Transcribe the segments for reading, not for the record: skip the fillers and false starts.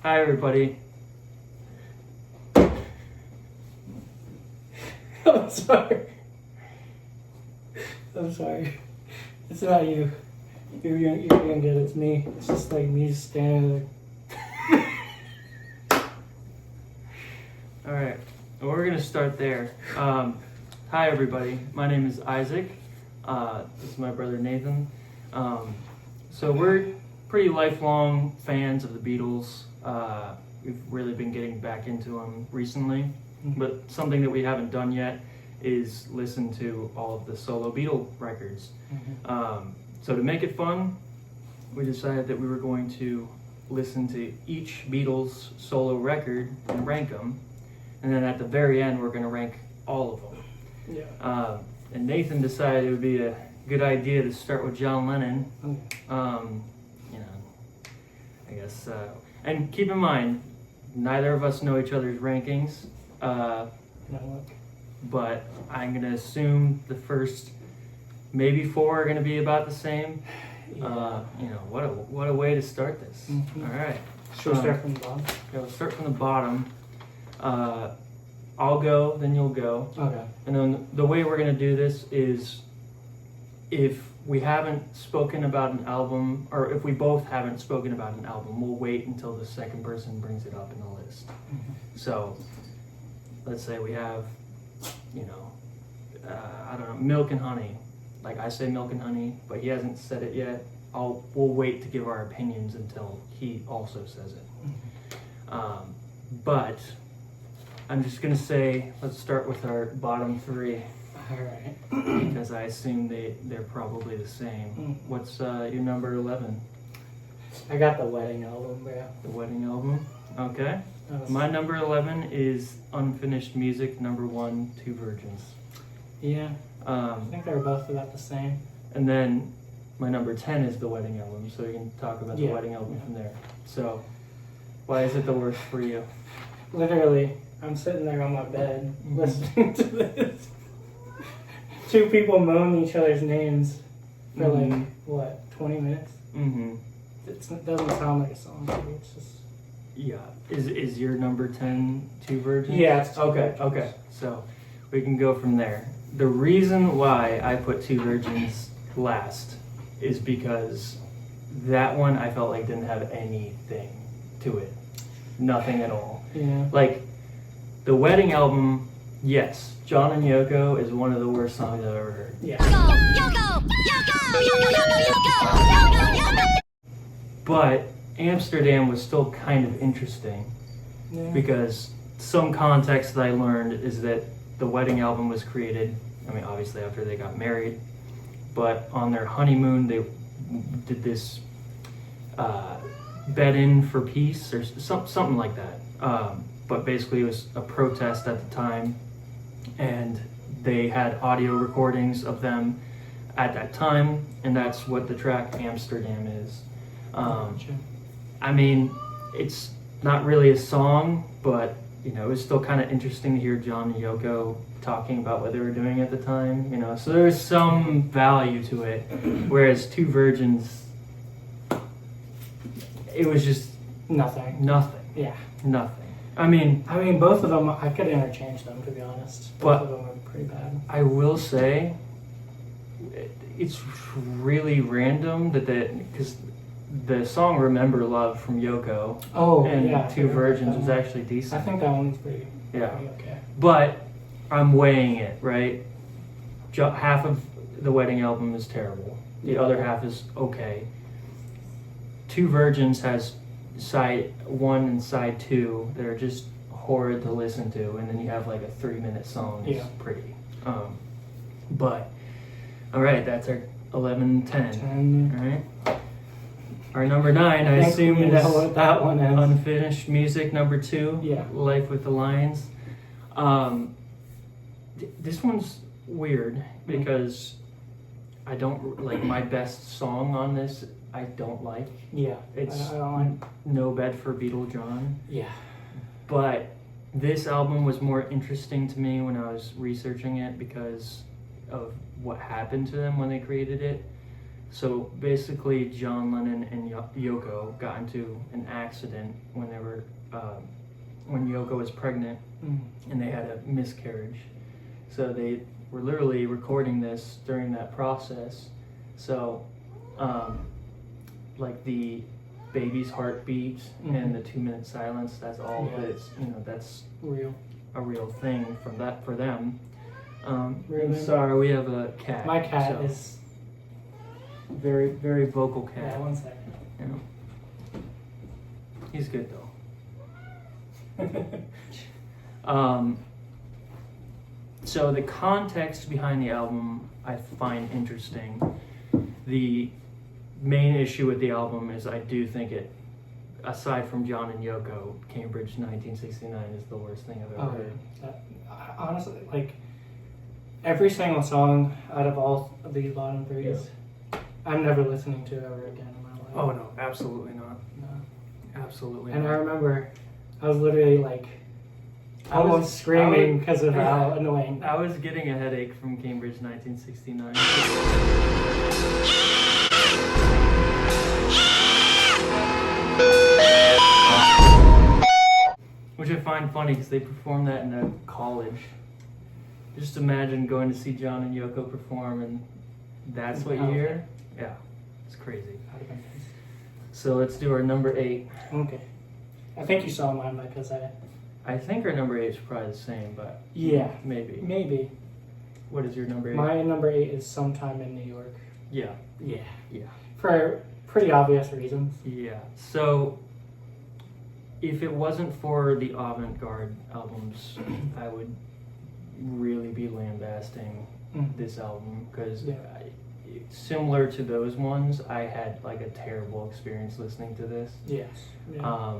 Hi, everybody. I'm sorry. I'm sorry. It's not you. You're doing good. It's me. It's just like me standing there. All right. Well, we're going to start there. Hi, everybody. My name is Isaac. This is my brother, Nathan. So we're pretty lifelong fans of the Beatles. We've really been getting back into them recently. Mm-hmm. But something that we haven't done yet is listen to all of the solo Beatle records. Mm-hmm. So to make it fun, we decided that we were going to listen to each Beatles solo record and rank them. And then at the very end, we're going to rank all of them. Yeah. And Nathan decided it would be a good idea to start with John Lennon. Okay. I guess. And keep in mind, neither of us know each other's rankings. No, look. But I'm going to assume the first maybe 4 are going to be about the same. Yeah. What a way to start this. Mm-hmm. All right. Should we start from the bottom? Yeah, we'll start from the bottom. I'll go, then you'll go. Okay. And then the way we're going to do this is if we haven't spoken about an album, or if we both haven't spoken about an album, we'll wait until the second person brings it up in the list. Mm-hmm. So let's say we have, I don't know, Milk and Honey. Like I say Milk and Honey, but he hasn't said it yet. We'll wait to give our opinions until he also says it. Mm-hmm. But I'm just gonna say, let's start with our bottom 3 All right. because I assume they're probably the same. Mm. What's your number 11? I got the wedding album, bro. The wedding album. Okay. That was- My number 11 is Unfinished Music. Number 1, Two Virgins. Yeah. I think they were both about the same. And then my number 10 is the wedding album, so we can talk about the Yeah. wedding album Yeah. from there. So, why is it the worst for you? Literally, I'm sitting there on my bed Mhm. listening to this. 2 people moan each other's names for Mhm. like, 20 minutes? Mm-hmm. It doesn't sound like a song to me. It's just... Yeah. Is your number 10 Two Virgins? Yeah, it's Two Okay, Virgins. okay. So, we can go from there. The reason why I put Two Virgins last is because that one I felt like didn't have anything to it. Nothing at all. Yeah. Like, the wedding album, yes, John and Yoko is one of the worst songs I've ever heard. Yeah. But Amsterdam was still kind of interesting Yeah. because some context that I learned is that the wedding album was created, I mean, obviously after they got married, but on their honeymoon they did this bed in for peace or something like that. But basically it was a protest at the time, and they had audio recordings of them at that time, and that's what the track Amsterdam is. Gotcha. I mean, it's not really a song, but it was still kind of interesting to hear John and Yoko talking about what they were doing at the time, so there was some value to it, whereas Two Virgins, it was just Nothing. nothing. Yeah. I mean, Both of them, I could interchange them, to be honest. But- Both of them are pretty bad. I will say, it's really random because the song Remember Love from Yoko Oh, and yeah. Two Virgins was I actually decent. think that one's pretty Yeah. okay. But I'm weighing it, right? Half of the wedding album is terrible. The other half is okay. Two Virgins has side 1 and side 2 that are just horrid to listen to, and then you have like a 3-minute song. It's Yeah. pretty. But, all right, that's our 11, 10. 10. All right. Our number 9, I think assume, we is know what that one is. Unfinished Music, number 2. Yeah. Life with the Lions. This one's weird because I don't like my best song on this. I don't like. Yeah. It's I don't like... No Bed for Beetle John. Yeah. But this album was more interesting to me when I was researching it because of what happened to them when they created it. So basically, John Lennon and Yoko got into an accident when they were when Yoko was pregnant, and they had a miscarriage. So they were literally recording this during that process. So, like the baby's heartbeat and the 2-minute silence, that's all that's, that's real. A real thing for them. Really? Sorry, we have a cat. My cat is very, very vocal cat. Yeah, 1 second. He's good though. So the context behind the album I find interesting. The main issue with the album is I do think it, aside from John and Yoko, Cambridge 1969 is the worst thing I've ever heard. Honestly, like every single song out of all of these bottom threes, I'm never listening to ever again in my life. Oh no, absolutely not. No. Absolutely And not. I remember I was literally like almost screaming because of how annoying. I was getting a headache from Cambridge 1969. Which I find funny because they performed that in a college. Just imagine going to see John and Yoko perform and that's what you hear? Yeah, it's crazy. So let's do our number 8. Okay. I think you saw mine because I think our number 8 is probably the same, but yeah, maybe. Maybe. What is your number 8? My number 8 is Sometime in New York. Yeah. Yeah. Yeah. For pretty obvious reasons. Yeah. So if it wasn't for the avant-garde albums, I would really be lambasting this album because similar to those ones, I had like a terrible experience listening to this. Yes. Yeah.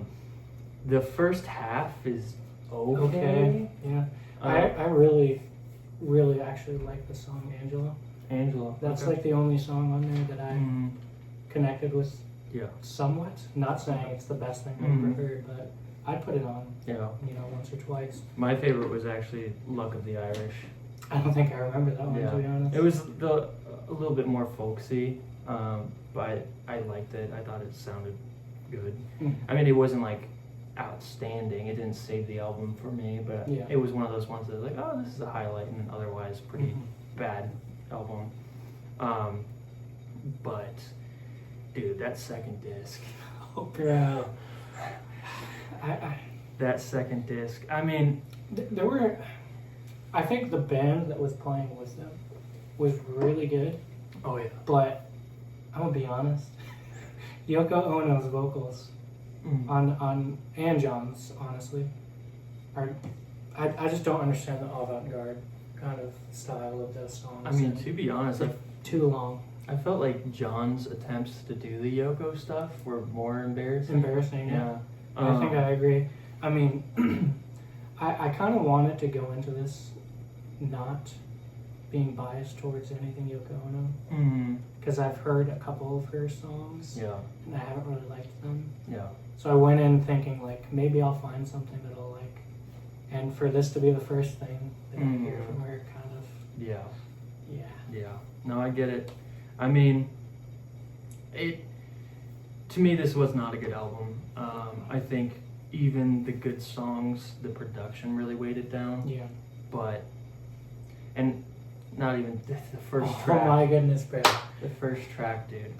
The first half is okay. Okay. Yeah. I really, really actually like the song Angela. Angela. That's like the only song on there that I connected with. Yeah. Somewhat. Not saying it's the best thing I've ever heard, but I'd put it on. Yeah. Once or twice. My favorite was actually Luck of the Irish. I don't think I remember that one, to be honest. It was a little bit more folksy, but I liked it. I thought it sounded good. I mean, it wasn't like outstanding. It didn't save the album for me, but it was one of those ones that was like, oh, this is a highlight, and otherwise pretty bad album. But dude, that second disc. Oh, bro. That second disc. I mean, there were. I think the band that was playing with them was really good. Oh yeah. But I'm gonna be honest. Yoko Ono's vocals on and John's, honestly, are. I just don't understand the avant-garde kind of style of those songs. I mean, to be honest, like too long. I felt like John's attempts to do the Yoko stuff were more embarrassing. Embarrassing, yeah. I think I agree. I mean, I kind of wanted to go into this not being biased towards anything Yoko Ono. Because I've heard a couple of her songs. Yeah. And I haven't really liked them. Yeah. So I went in thinking, like, maybe I'll find something that I'll like. And for this to be the first thing that I hear from her, kind of... Yeah. Yeah. Yeah. No, I get it. I mean, to me, this was not a good album. I think even the good songs, the production really weighed it down. Yeah. And not even the first track. Oh my goodness, bro. The first track, dude.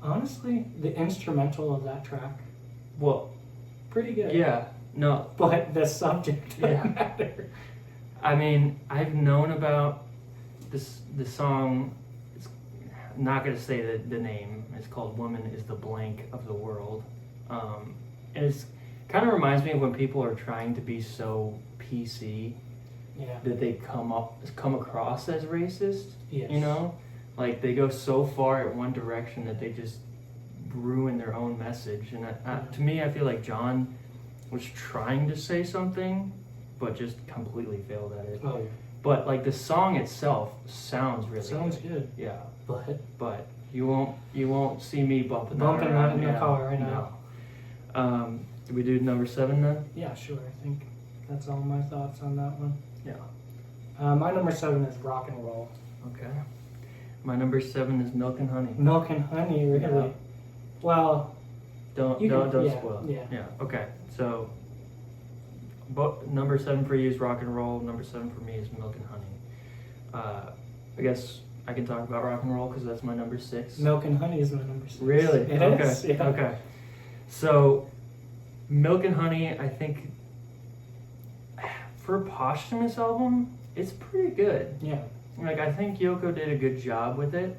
Honestly, the instrumental of that track, well, pretty good. Yeah. No. But the subject doesn't matter. I mean, I've known about the song. I'm not going to say the name. It's called "Woman Is the Blank of the World," and it's kind of reminds me of when people are trying to be so PC that they come across as racist. Yes. You know, like they go so far at one direction that they just ruin their own message. And to me, I feel like John was trying to say something, but just completely failed at it. Oh yeah. But like the song itself sounds really good. Yeah. But you won't see me bumping that around in the car right now. No. Did we do number 7 then? Yeah, sure. I think that's all my thoughts on that one. Yeah. My number 7 is Rock and Roll. Okay. My number 7 is Milk and Honey. Milk and Honey, really? Yeah. Well, Don't spoil it. Yeah. Yeah. Okay. So, number 7 for you is Rock and Roll. Number 7 for me is Milk and Honey. I guess I can talk about Rock and Roll because that's my number 6. Milk and Honey is my number 6. Really? It okay. is, yeah. Okay. So, Milk and Honey, I think, for a posthumous album, it's pretty good. Yeah. Like, I think Yoko did a good job with it.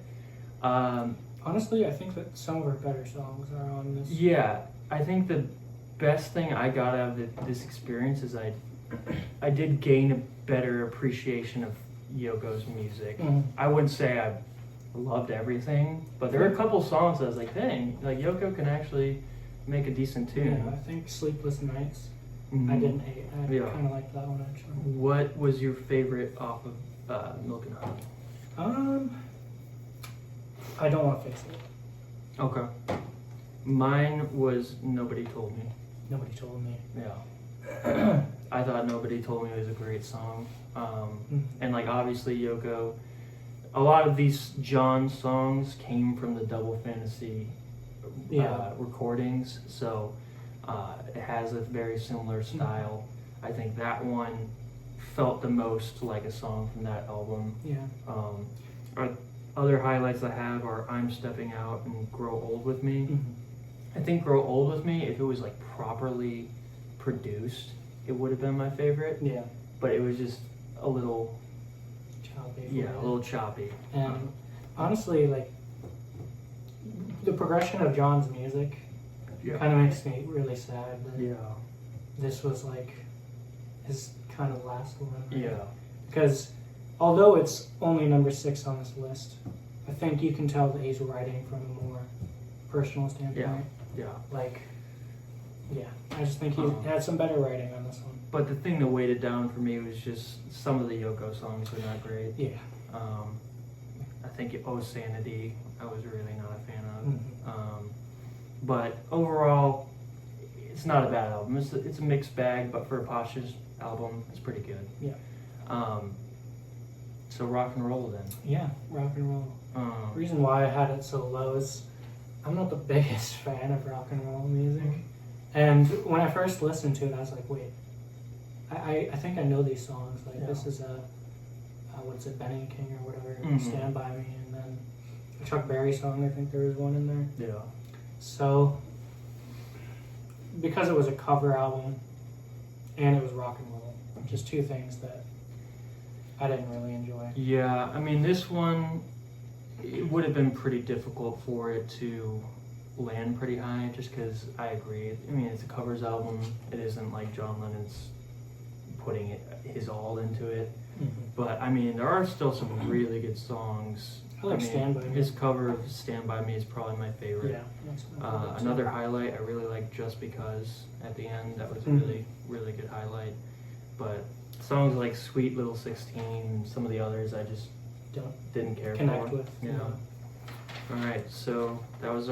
Honestly, I think that some of her better songs are on this. Yeah, I think the best thing I got out of this experience is I did gain a better appreciation of Yoko's music. I wouldn't say I loved everything, but there were a couple songs that I was like, dang, like Yoko can actually make a decent tune. Yeah, I think Sleepless Nights, Mhm. I didn't hate. I Yeah. kind of liked that one, actually. What was your favorite off of Milk and Honey? I don't want to fix it. Okay. Mine was Nobody Told Me. Nobody told me. Yeah. I thought Nobody Told Me was a great song. And like obviously Yoko, a lot of these John songs came from the Double Fantasy recordings, so it has a very similar style. I think that one felt the most like a song from that album. Yeah. Other highlights I have are I'm Stepping Out and Grow Old With Me. Mm-hmm. I think Grow Old With Me, if it was like properly produced, it would have been my favorite. Yeah. But it was just a little Choppy. Yeah, a little choppy. And honestly, like, the progression of John's music kind of makes me really sad that this was like his kind of last one. Right? Yeah. Because although it's only number 6 on this list, I think you can tell that he's writing from a more personal standpoint. Yeah. Like, yeah, I just think he had some better writing on this one. But the thing that weighed it down for me was just some of the Yoko songs were not great. Yeah. I think Oh Sanity, I was really not a fan of. Mm-hmm. But overall, it's not a bad album. It's a mixed bag, but for a posthumous album, it's pretty good. Yeah. So Rock and Roll then. Yeah, Rock and Roll. The reason why I had it so low is I'm not the biggest fan of rock and roll music. And when I first listened to it, I was like, wait, I think I know these songs. Like, this is what's it, Benny King or whatever, Stand By Me, and then a Chuck Berry song, I think there was one in there. Yeah. So, because it was a cover album and it was rock and roll, just two things that I didn't really enjoy. Yeah, I mean, this one, it would have been pretty difficult for it to land pretty high just because I agree. I mean, it's a covers album. It isn't like John Lennon's putting his all into it. Mm-hmm. But, I mean, there are still some really good songs. I like Stand By Me. His cover of Stand By Me is probably my favorite. Yeah. That's my favorite Another too. highlight, I really like Just Because at the end. That was a really, really good highlight. But songs like Sweet Little 16, some of the others I just didn't care Connect for. with. Yeah. All right, so that was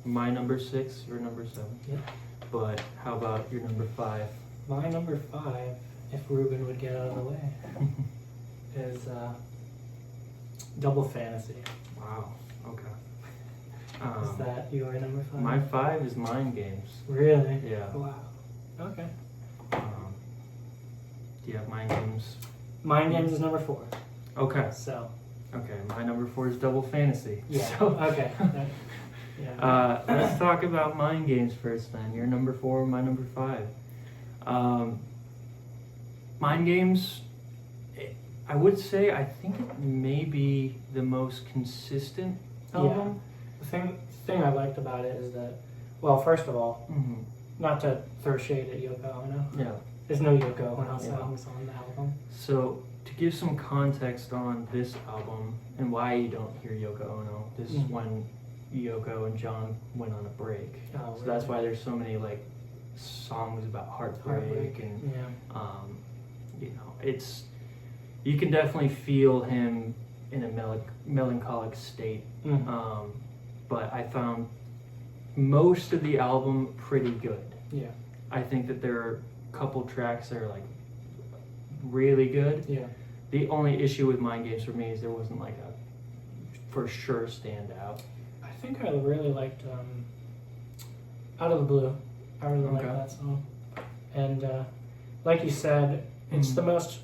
my number 6, your number 7. Yeah. But how about your number 5? My number 5, if Ruben would get out of the way, is Double Fantasy. Wow. Okay. Is that your number 5? My 5 is Mind Games. Really? Yeah. Wow. Okay. Do you have Mind Games? Mind Games is number 4. Okay. So. Okay. My number 4 is Double Fantasy. Yeah. So, Okay. Yeah. Let's talk about Mind Games first then. Your number 4, my number 5. Mind Games, I would say, I think it may be the most consistent album. Yeah. The thing I liked about it is that, well, first of all, Mm-hmm. not to throw shade at Yoko Ono. Yeah. There's no Yoko Ono songs on the album. So, to give some context on this album and why you don't hear Yoko Ono, this is when Yoko and John went on a break. Oh, So that's why there's so many like songs about heartbreak and you know, it's, you can definitely feel him in a melancholic state. Mm-hmm. But I found most of the album pretty good. Yeah. I think that there are a couple tracks that are like really good. Yeah. The only issue with Mind Games for me is there wasn't like a for sure stand out? I think I really liked Out of the Blue. I really like that song. And like you said, it's the most...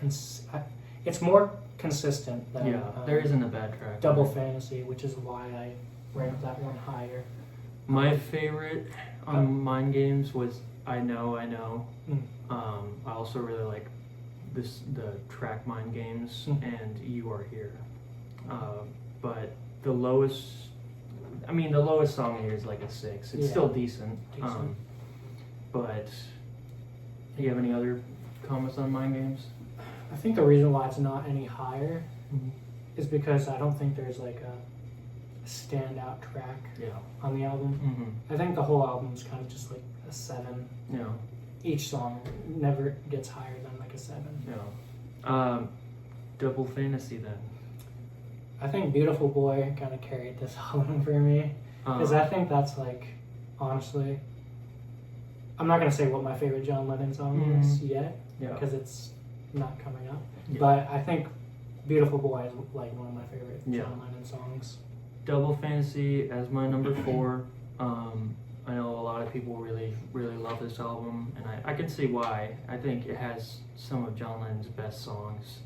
it's more consistent than... there isn't a bad track. Double Fantasy, which is why I ranked that one higher. My favorite on Mind Games was I Know. I also really like the track Mind Games and You Are Here. But the lowest song here is like a 6. It's still decent. But do you have any other comments on Mind Games? I think the reason why it's not any higher is because I don't think there's like a standout track on the album. I think the whole album is kind of just like a 7. Yeah. Each song never gets higher than like a 7. Yeah. Double Fantasy then. I think Beautiful Boy kind of carried this album for me. Because I think that's like, honestly, I'm not going to say what my favorite John Lennon song is yet. Because it's not coming up. But I think Beautiful Boy is like one of my favorite John Lennon songs. Double Fantasy as my number 4. I know a lot of people really, really love this album, and I can see why. I think it has some of John Lennon's best songs.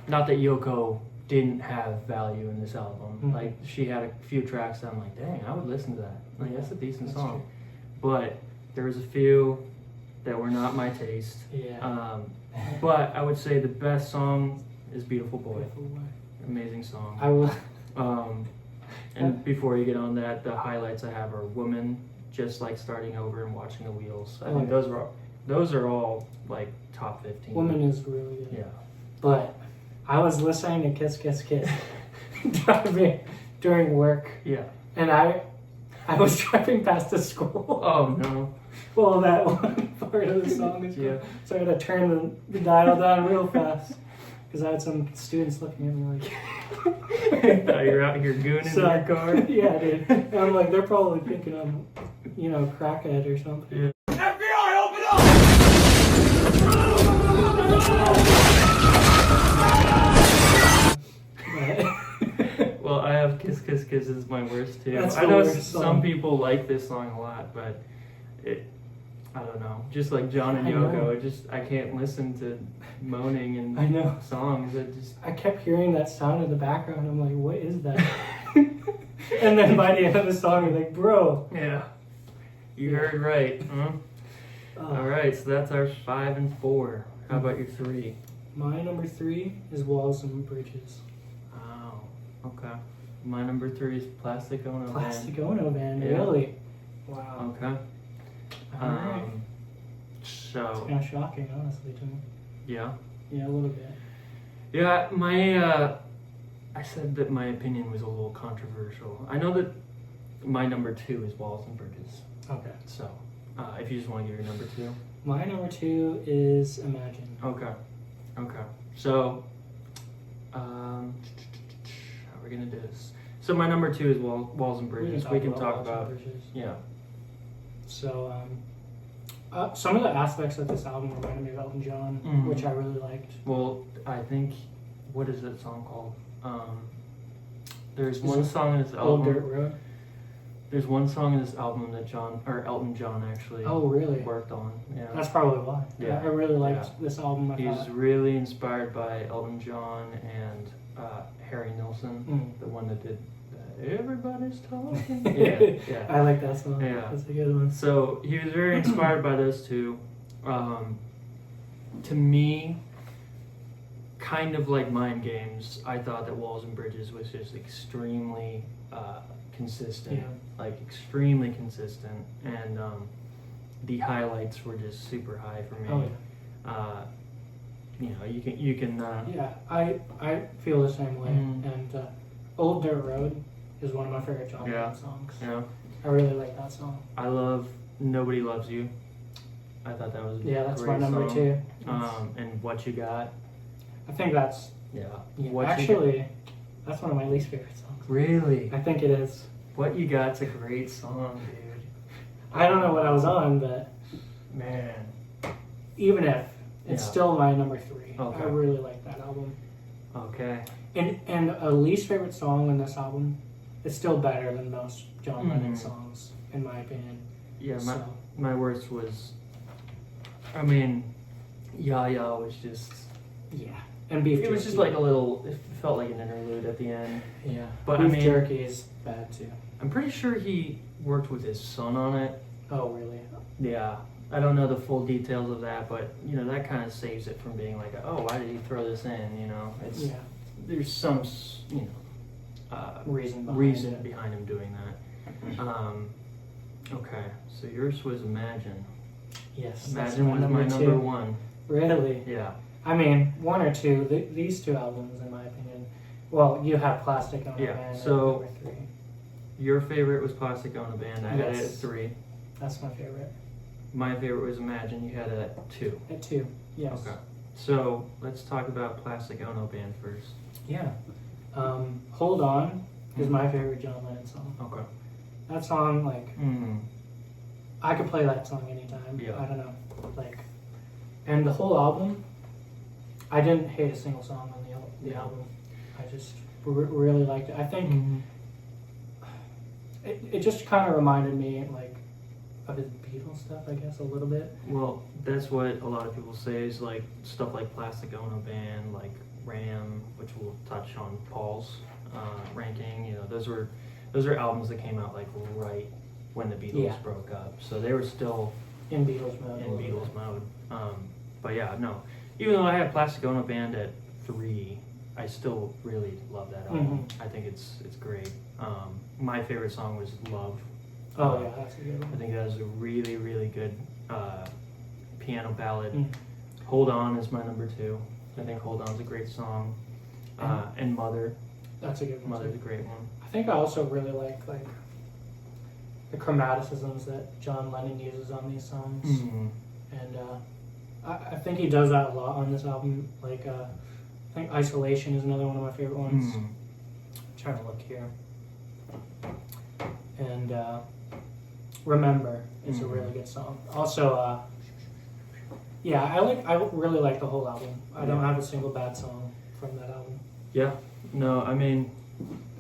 Not that Yoko didn't have value in this album. Like, she had a few tracks that I'm like, dang, I would listen to that. Like, that's a decent song. True. But there was a few that were not my taste. But I would say the best song is Beautiful Boy. Amazing song. I will. And before you get on that, the highlights I have are Woman, Just Like Starting Over, and Watching the Wheels. I think those are all like top 15. Woman is really good. Yeah. But I was listening to Kiss Kiss Kiss driving during work. Yeah. And I was driving past the school. Oh no. Well, that one part of the song is good. So I had to turn the dial down real fast. Because I had some students looking at me like... You're out here gooning in your car? Yeah, dude. And I'm like, they're probably thinking I'm, crackhead or something. Yeah. FBI, open up! Well, I have Kiss Kiss Kiss as my worst too. That's I know worst some song. people like this song a lot, but I don't know. Just like John and Yoko, I can't listen to moaning and songs. I kept hearing that sound in the background. I'm like, what is that? And then by the end of the song, I'm like, bro. Yeah. You heard right. Huh? All right, so that's our 5 and 4. How about your 3? My number 3 is Walls and Bridges. Oh, okay. My number 3 is Plastic Ono Plastic Ono Band, really? Wow. Okay. Alright. So it's kind of shocking, honestly, to me. Yeah. Yeah, a little bit. Yeah, I said that my opinion was a little controversial. I know that my number 2 is Walls and Bridges. Okay. So, if you just want to give your number 2. My number 2 is Imagine. Okay. So, how are we gonna do this? So my number 2 is Walls and Bridges. We can talk about Bridges. Yeah. So, some of the aspects of this album reminded me of Elton John, which I really liked. Well, I think, what is that song called? There's one song in this album. Old Dirt Road? There's one song in this album that Elton John actually worked on. Yeah. That's probably why. Yeah. I really liked this album. He's really inspired by Elton John and Harry Nilsson, the one that did Everybody's Talking. Yeah. I like that song. Yeah. That's a good one. So he was very inspired by those two. To me, kind of like Mind Games, I thought that Walls and Bridges was just extremely consistent, extremely consistent, and the highlights were just super high for me. Oh, yeah. You can. Yeah, I feel the same way. And Old Dirt Road is one of my favorite John Lennon songs. Yeah. I really like that song. I love Nobody Loves You. I thought that was that's great my number song. 2. And What You Got. I think that's Actually, that's one of my least favorite songs. Really? I think it is. What You Got's a great song, dude. I don't know what I was on, but man, even if it's still my number 3. Okay. I really like that album. Okay. And a least favorite song on this album is still better than most John Lennon songs, in my opinion. Yeah, So, my worst was, I mean, Ya Ya was just, yeah. And beef jerky. it was just like a little, it felt like an interlude at the end. Yeah. But beef I mean, jerky is bad too. I'm pretty sure he worked with his son on it. Oh, really? Yeah. I don't know the full details of that, but, you know, that kind of saves it from being like, oh, why did he throw this in, you know? It's, Yeah. there's some, you know, Reason behind him doing that. Okay, so yours was Imagine. Yes. Imagine was my number one. Really? Yeah. I mean, one or two. These two albums, in my opinion. Well, you have Plastic on a Yeah, Band so- at number 3. Your favorite was Plastic on a Band. I had it at Yes. 3. That's my favorite. My favorite was Imagine. You had it at 2. At 2. Yes. Okay. So let's talk about Plastic Ono Band first. Yeah. Hold On is my favorite John Lennon song. Okay. That song, like, I could play that song anytime. Yeah. I don't know. Like, and the whole album, I didn't hate a single song on the album. I just really liked it. I think it just kind of reminded me, like, of his Beatles stuff, I guess, a little bit. Well, that's what a lot of people say is like stuff like Plastic Ono Band, like Ram, which we'll touch on Paul's ranking. You know, those are albums that came out like right when the Beatles broke up, so they were still In Beatles mode. in Beatles mode. But yeah, no. Even though I have Plastic Ono Band at 3, I still really love that album. I think it's great. My favorite song was Love. Oh, yeah, that's a good I one. think that was a really, really good piano ballad. Hold On is my number 2. I think Hold On's a great song. And Mother. That's a good one. Mother's a great one. I think I also really like the chromaticisms that John Lennon uses on these songs. And I think he does that a lot on this album. Like, I think Isolation is another one of my favorite ones. I'm trying to look here. And Remember is a really good song. Also, yeah, I really like the whole album. I don't have a single bad song from that album. Yeah. No, I mean,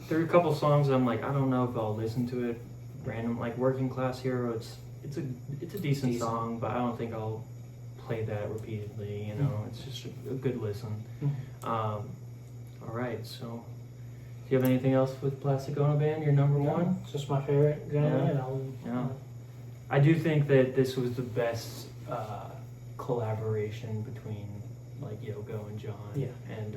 there are a couple songs I'm like, I don't know if I'll listen to it random. Like Working Class Hero, it's a decent song, but I don't think I'll play that repeatedly. You know, it's just a good listen. All right, so do you have anything else with Plastic Ono Band? Your number one? It's just my favorite John Lennon album. Yeah. I do think that this was the best collaboration between like Yoko and John. Yeah. And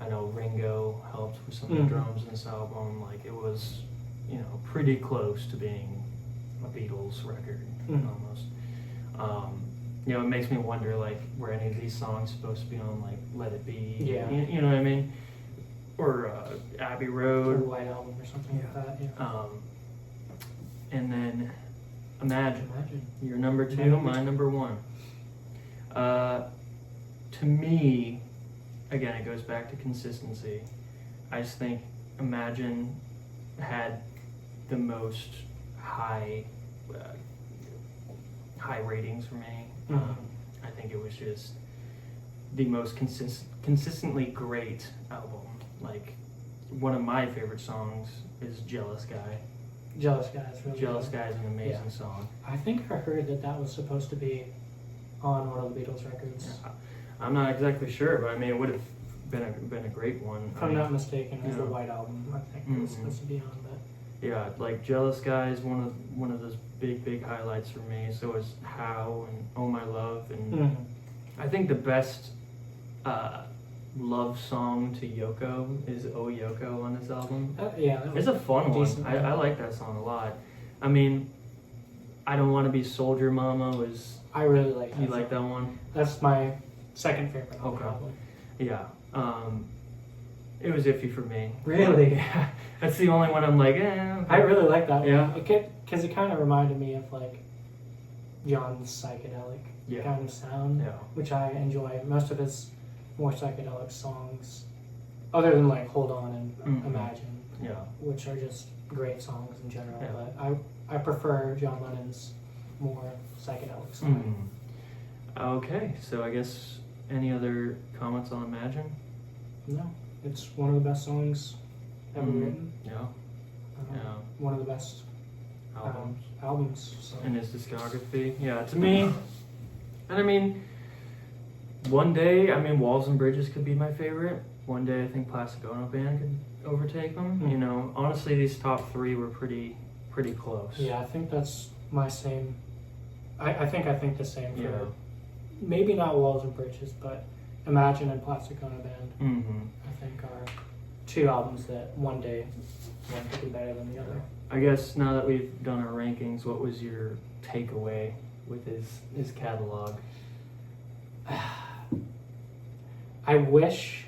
I know Ringo helped with some of the drums in this album. Like it was, you know, pretty close to being a Beatles record almost. You know, it makes me wonder like were any of these songs supposed to be on like Let It Be? Yeah. You know what I mean? Or Abbey Or Road. White Album or something like that. Yeah. And then Imagine. Your number 2, my number 1. To me, again, it goes back to consistency. I just think Imagine had the most high ratings for me. I think it was just the most consistently great album. Like, one of my favorite songs is Jealous Guy. Jealous Guy is really Jealous good. Guy is an amazing song. I think I heard that was supposed to be on one of the Beatles records. Yeah. I'm not exactly sure, but I mean, it would have been a great one. If I'm not mistaken, it was the yeah. White Album. I think it was supposed to be on, but Yeah, like Jealous Guy is one of those big highlights for me. So is How and Oh My Love, and I think the best love song to Yoko is Oh Yoko on this album. yeah, that was It's a fun one. decent. I like that song a lot. I mean, I Don't Want to Be Soldier Mama was. I really like that. You like that one? That's my second favorite on the Okay. album. Yeah. It was iffy for me. Really? Yeah. That's the only one I'm like, okay. I really like that Yeah. one. Because it kind of reminded me of like John's psychedelic kind of sound, Yeah. which I enjoy. Most of his more psychedelic songs, other than like Hold On and Imagine, Yeah. which are just great songs in general. Yeah. But I prefer John Lennon's more psychedelic songs. Okay, so I guess any other comments on Imagine? No, it's one of the best songs ever written. Yeah. Yeah. One of the best albums. So. In his discography. Yeah, to me, and I mean, one day, Walls and Bridges could be my favorite. One day, I think Plastic Ono Band could overtake them. Mm. You know, honestly, these top three were pretty close. Yeah, I think that's my same. I think the same for Yeah. maybe not Walls and Bridges, but Imagine and Plastic Ono Band. Mm-hmm. I think are two albums that one day one could be better than the other. I guess now that we've done our rankings, what was your takeaway with his catalog? I wish.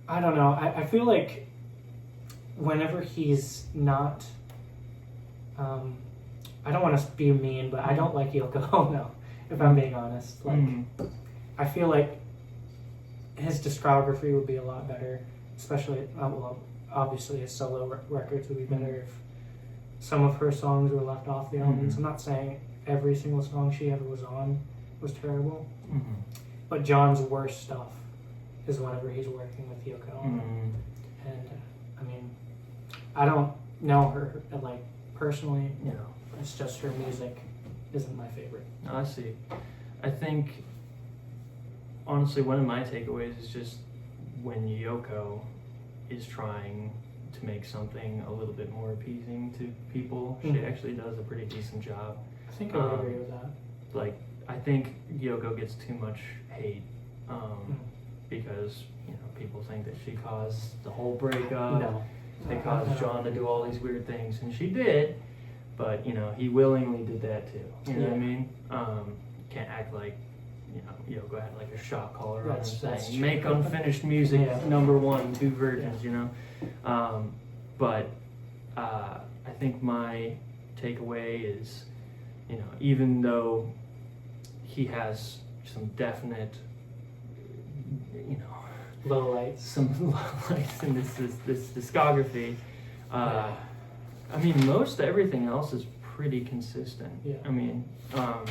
I don't know. I feel like whenever he's not. I don't want to be mean, but I don't like Yoko Ono, if I'm being honest. Like, I feel like his discography would be a lot better, especially, obviously his solo records would be better if some of her songs were left off the albums. I'm not saying every single song she ever was on was terrible, but John's worst stuff is whenever he's working with Yoko Ono. And, I don't know her, like, personally, it's just her music isn't my favorite. I see. I think, honestly, one of my takeaways is just when Yoko is trying to make something a little bit more appeasing to people, she actually does a pretty decent job. I think I would agree with that. Like, I think Yoko gets too much hate because, people think that she caused the whole breakup. No. They caused John to do all these weird things, and she did, but, he willingly did that too. You know what I mean? Can't act like, Yoko had like a shot caller on him saying, make unfinished music #1, 2 virgins, But I think my takeaway is, even though he has some definite, Lowlights. Some lowlights in this discography, most everything else is pretty consistent. Yeah.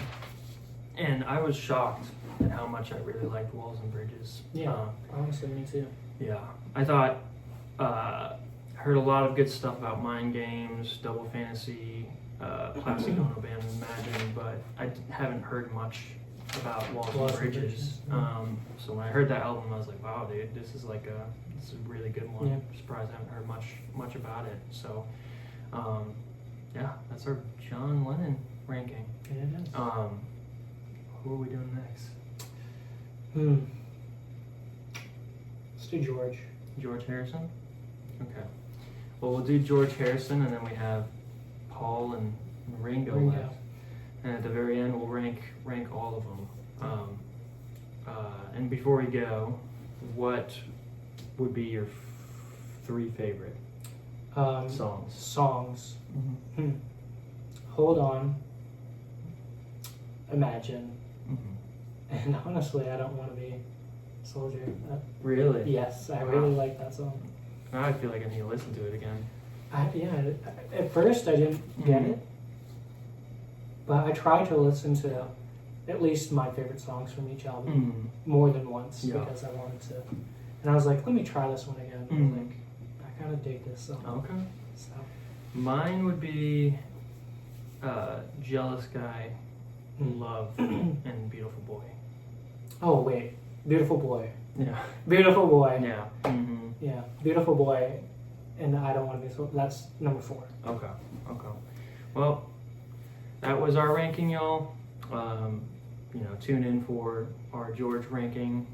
And I was shocked at how much I really liked Walls and Bridges. Yeah, honestly, me too. Yeah, I thought, heard a lot of good stuff about Mind Games, Double Fantasy, Plastic Ono Band, Imagine, but I haven't heard much about Walls and Bridges. So when I heard that album, I was like, wow, dude, this is a really good one. I'm surprised I haven't heard much about it. So, that's our John Lennon ranking. Yeah, it is. Who are we doing next? Let's do George. George Harrison? Okay. Well, we'll do George Harrison, and then we have Paul and Ringo left. And at the very end, we'll rank all of them. And before we go, what would be your 3 favorite songs? Songs. Hold On. Imagine. And honestly, I Don't Want to Be a Soldier. Really? Yes, I really like that song. Now I feel like I need to listen to it again. At first I didn't get it, but I tried to listen to at least my favorite songs from each album more than once because I wanted to. And I was like, let me try this one again. I was like, I kind of dig this song. Okay. So. Mine would be Jealous Guy, Love, and Beautiful Boy. Oh, wait. Beautiful Boy. Yeah. Beautiful Boy. Yeah. Yeah. Beautiful Boy. And I Don't Want to Be So. That's number 4. Okay. Well, that was our ranking, y'all. Tune in for our George ranking.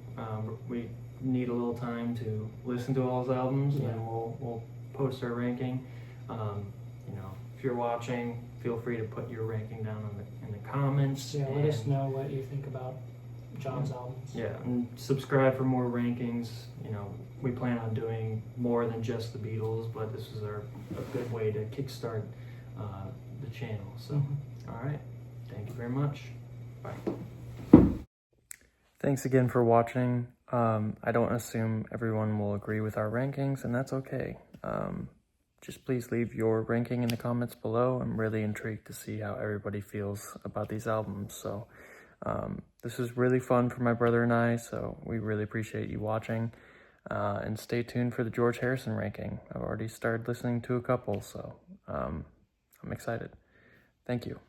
We need a little time to listen to all his albums, and then we'll post our ranking. If you're watching, feel free to put your ranking down in the comments. Yeah, let us know what you think about John's albums. Yeah, and subscribe for more rankings. We plan on doing more than just the Beatles, but this is a good way to kickstart the channel. So, all right. Thank you very much. Bye. Thanks again for watching. I don't assume everyone will agree with our rankings, and that's okay. Just please leave your ranking in the comments below. I'm really intrigued to see how everybody feels about these albums. So This is really fun for my brother and I, so we really appreciate you watching. And stay tuned for the George Harrison ranking. I've already started listening to a couple, so I'm excited. Thank you.